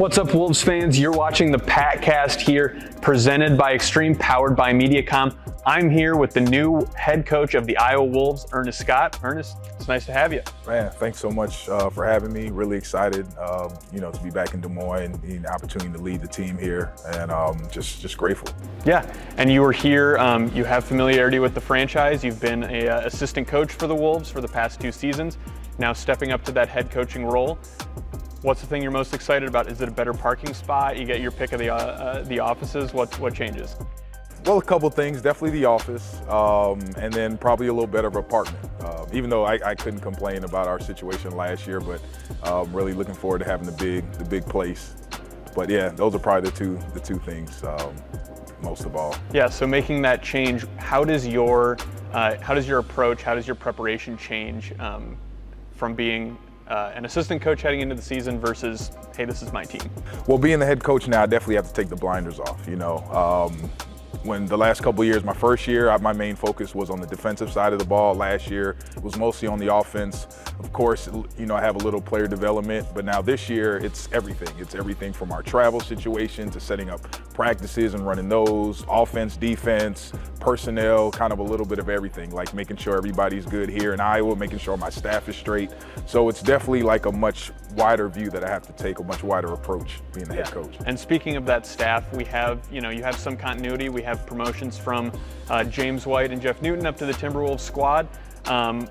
What's up, Wolves fans? You're watching the PackCast here, presented by Extreme, powered by MediaCom. I'm here with the new head coach of the Iowa Wolves, Ernest Scott. Ernest, it's nice to have you. Man, thanks so much for having me. Really excited, to be back in Des Moines and the opportunity to lead the team here, and just grateful. Yeah, and you were here. You have familiarity with the franchise. You've been an assistant coach for the Wolves for the past 2 seasons. Now stepping up to that head coaching role. What's the thing you're most excited about? Is it a better parking spot? You get your pick of the offices. What changes? Well, a couple things. Definitely the office, and then probably a little better of apartment. Even though I couldn't complain about our situation last year, but really looking forward to having the big place. But yeah, those are probably the two things most of all. Yeah. So making that change, how does your approach, how does your preparation change from being an assistant coach heading into the season versus, hey, this is my team? Well, being the head coach now, I definitely have to take the blinders off. When the last couple of years, my first year, my main focus was on the defensive side of the ball. Last year, it was mostly on the offense. Of course, I have a little player development, but now this year, it's everything. It's everything from our travel situation to setting up practices and running those, offense, defense, personnel, kind of a little bit of everything, like making sure everybody's good here in Iowa, making sure my staff is straight. So it's definitely like a much wider view that I have to take, a much wider approach being the head coach. And speaking of that staff, we have, you have some continuity. We have promotions from James White and Jeff Newton up to the Timberwolves squad.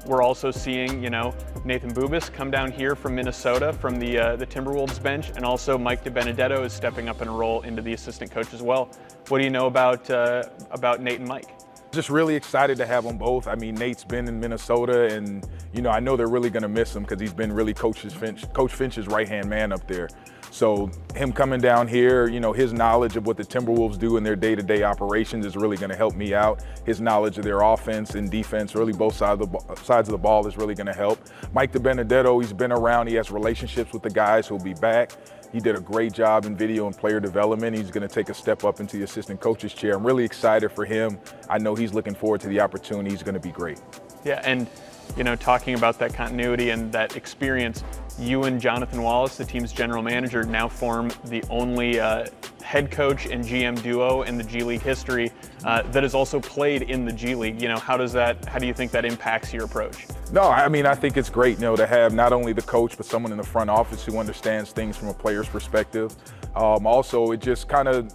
We're also seeing, Nathan Bubis come down here from Minnesota from the Timberwolves bench, and also Mike DiBenedetto is stepping up in a role into the assistant coach as well. What do you know about Nate and Mike? Just really excited to have them both. I mean, Nate's been in Minnesota, and I know they're really going to miss him because he's been really Coach Finch's right-hand man up there. So him coming down here, his knowledge of what the Timberwolves do in their day-to-day operations is really going to help me out. His knowledge of their offense and defense, really both sides of the ball, is really going to help. Mike DiBenedetto, he's been around. He has relationships with the guys who'll be back. He did a great job in video and player development. He's going to take a step up into the assistant coach's chair. I'm really excited for him. I know he's looking forward to the opportunity. He's going to be great. Yeah, and talking about that continuity and that experience, you and Jonathan Wallace, the team's general manager, now form the only head coach and GM duo in the G League history that has also played in the G League. How do you think that impacts your approach? No, I think it's great, to have not only the coach, but someone in the front office who understands things from a player's perspective. Also, it just kind of,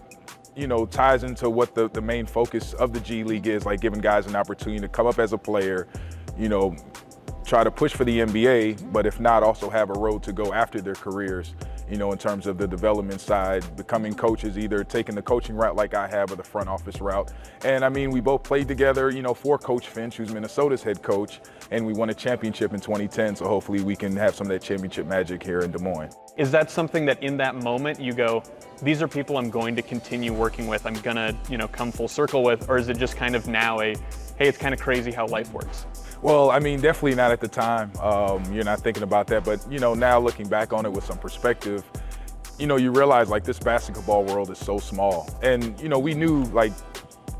ties into what the main focus of the G League is, like giving guys an opportunity to come up as a player, try to push for the NBA, but if not, also have a road to go after their careers, in terms of the development side, becoming coaches, either taking the coaching route like I have or the front office route. And we both played together, for Coach Finch, who's Minnesota's head coach, and we won a championship in 2010, so hopefully we can have some of that championship magic here in Des Moines. Is that something that in that moment you go, these are people I'm going to continue working with, I'm gonna, come full circle with, or is it just kind of now hey, it's kind of crazy how life works? Well, definitely not at the time. You're not thinking about that, but now looking back on it with some perspective, you realize like this basketball world is so small, and we knew like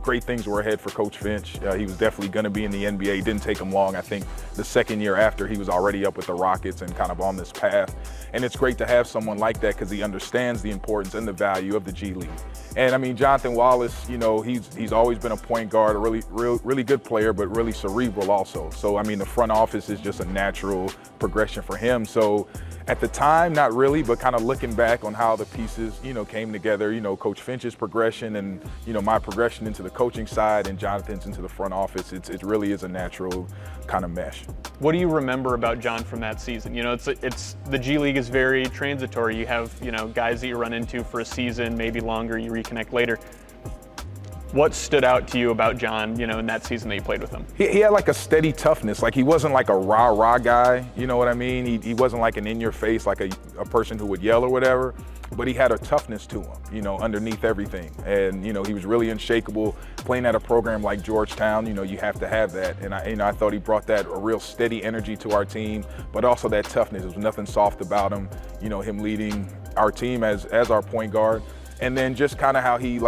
great things were ahead for Coach Finch. He was definitely going to be in the NBA. It didn't take him long. I think the second year after, he was already up with the Rockets and kind of on this path. And it's great to have someone like that because he understands the importance and the value of the G League. And Jonathan Wallace, he's always been a point guard, a really good player, but really cerebral also. So the front office is just a natural progression for him. So at the time, not really, but kind of looking back on how the pieces, came together, Coach Finch's progression and, my progression into the coaching side and Jonathan's into the front office, it really is a natural kind of mesh. What do you remember about John from that season? It's the G League is very transitory. You have, guys that you run into for a season, maybe longer, you reconnect later. What stood out to you about John, in that season that you played with him? He had like a steady toughness. Like he wasn't like a rah-rah guy, you know what I mean? He wasn't like an in-your-face, like a person who would yell or whatever, but he had a toughness to him, underneath everything. And, he was really unshakable. Playing at a program like Georgetown, you have to have that. And I thought he brought that a real steady energy to our team, but also that toughness. There was nothing soft about him, him leading our team as our point guard. And then just kind of how he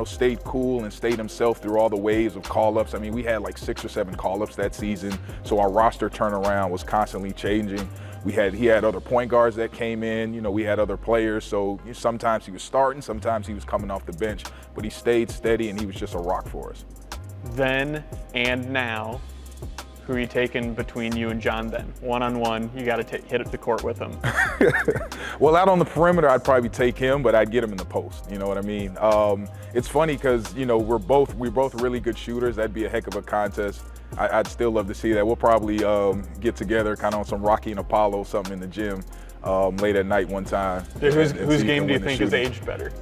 stayed cool and stayed himself through all the waves of call-ups. We had like 6 or 7 call-ups that season, so our roster turnaround was constantly changing. He had other point guards that came in. You know, we had other players. So sometimes he was starting, sometimes he was coming off the bench, but he stayed steady and he was just a rock for us. Then and now, who are you taking between you and John then? One-on-one, you got to hit the court with him. Well, out on the perimeter, I'd probably take him, but I'd get him in the post. You know what I mean? It's funny because, you know, we're both really good shooters. That'd be a heck of a contest. I'd still love to see that. We'll probably get together kind of on some Rocky and Apollo, something in the gym late at night one time. Whose game do you think is aged better?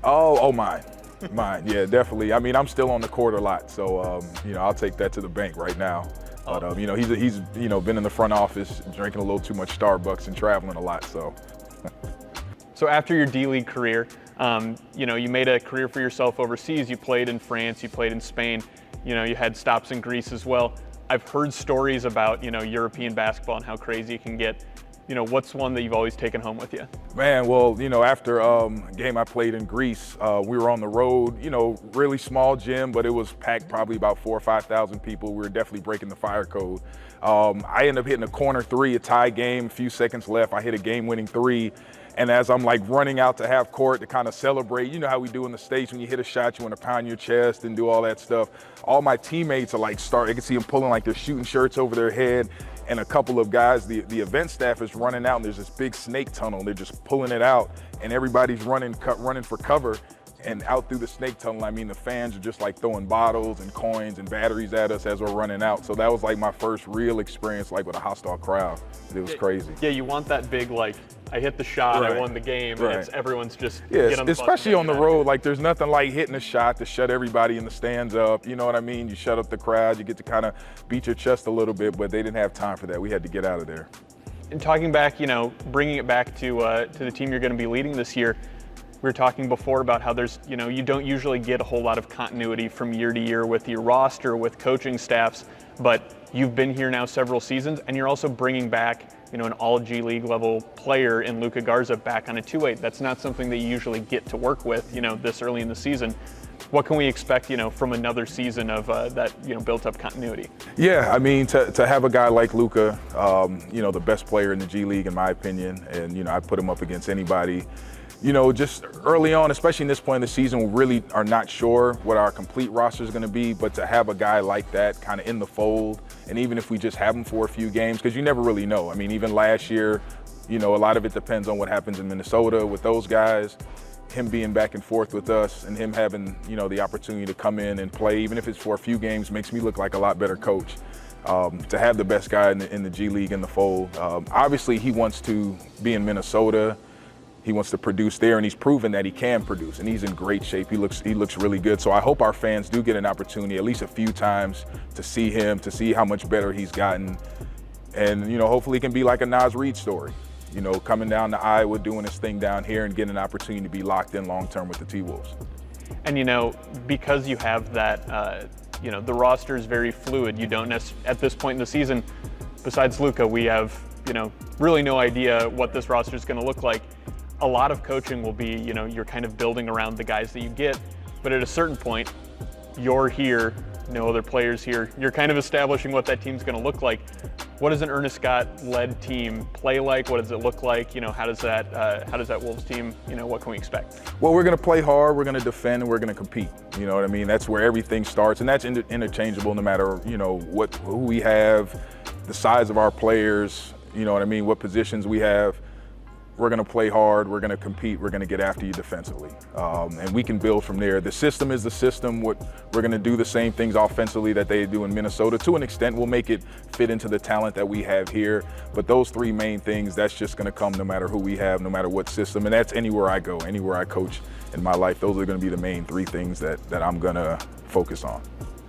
Oh, mine. Mine, yeah, definitely. I mean, I'm still on the court a lot, so, you know, I'll take that to the bank right now. But, you know, he's you know, been in the front office, drinking a little too much Starbucks and traveling a lot, so. So after your D-League career, you know, you made a career for yourself overseas. You played in France, you played in Spain. You know, you had stops in Greece as well. I've heard stories about, you know, European basketball and how crazy it can get. You know, what's one that you've always taken home with you? Man, well, you know, after a game I played in Greece, we were on the road, you know, really small gym, but it was packed probably about 4,000 or 5,000 people. We were definitely breaking the fire code. I ended up hitting a corner three, a tie game, a few seconds left. I hit a game-winning three. And as I'm like running out to half court to kind of celebrate, you know how we do in the States, when you hit a shot, you want to pound your chest and do all that stuff. All my teammates are like I can see them pulling like they're shooting shirts over their head. And a couple of guys, the event staff is running out and there's this big snake tunnel. They're just pulling it out and everybody's running for cover. And out through the snake tunnel, I mean, the fans are just like throwing bottles and coins and batteries at us as we're running out. So that was like my first real experience like with a hostile crowd. It was crazy. Yeah, you want that big, like, I hit the shot, Right. I won the game, Right. and everyone's just Yeah, get on the bus especially and on the get out of road, like there's nothing like hitting a shot to shut everybody in the stands up. You know what I mean? You shut up the crowd, you get to kind of beat your chest a little bit, but they didn't have time for that. We had to get out of there. And talking back, you know, bringing it back to the team you're going to be leading this year, we were talking before about how there's, you know, you don't usually get a whole lot of continuity from year to year with your roster, with coaching staffs, but you've been here now several seasons, and you're also bringing back, you know, an all G League level player in Luka Garza back on a 2-8. That's not something that you usually get to work with, you know, this early in the season. What can we expect, you know, from another season of that, you know, built up continuity? Yeah, I mean, to have a guy like Luka, you know, the best player in the G League in my opinion, and, you know, I put him up against anybody. You know, just early on, especially in this point in the season, we really are not sure what our complete roster is going to be, but to have a guy like that kind of in the fold, and even if we just have him for a few games, because you never really know. I mean, even last year, you know, a lot of it depends on what happens in Minnesota with those guys. Him being back and forth with us and him having, you know, the opportunity to come in and play, even if it's for a few games, makes me look like a lot better coach. To have the best guy in the G League in the fold. Obviously, he wants to be in Minnesota. He wants to produce there, and he's proven that he can produce, and he's in great shape. He looks really good. So I hope our fans do get an opportunity at least a few times to see him, to see how much better he's gotten. And, you know, hopefully it can be like a Nas Reed story, you know, coming down to Iowa, doing his thing down here and getting an opportunity to be locked in long-term with the T-Wolves. And, you know, because you have that, you know, the roster is very fluid. You don't at this point in the season, besides Luka, we have, you know, really no idea what this roster is going to look like. A lot of coaching will be, you know, you're kind of building around the guys that you get, but at a certain point, you're here, no other players here. You're kind of establishing what that team's going to look like. What does an Ernest Scott-led team play like? What does it look like? You know, how does that Wolves team, you know, what can we expect? Well, we're going to play hard, we're going to defend, and we're going to compete. You know what I mean? That's where everything starts, and that's interchangeable no matter, you know, who we have, the size of our players, you know what I mean, what positions we have. We're going to play hard, we're going to compete, we're going to get after you defensively. And we can build from there. The system is the system. We're going to do the same things offensively that they do in Minnesota. To an extent, we'll make it fit into the talent that we have here. But those three main things, that's just going to come no matter who we have, no matter what system. And that's anywhere I go, anywhere I coach in my life. Those are going to be the main three things that I'm going to focus on.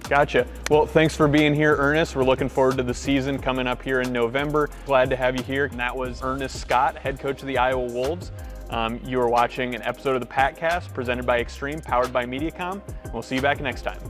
Gotcha. Well, thanks for being here, Ernest. We're looking forward to the season coming up here in November. Glad to have you here. And that was Ernest Scott, head coach of the Iowa Wolves. You are watching an episode of the PackCast presented by Extreme, powered by Mediacom. We'll see you back next time.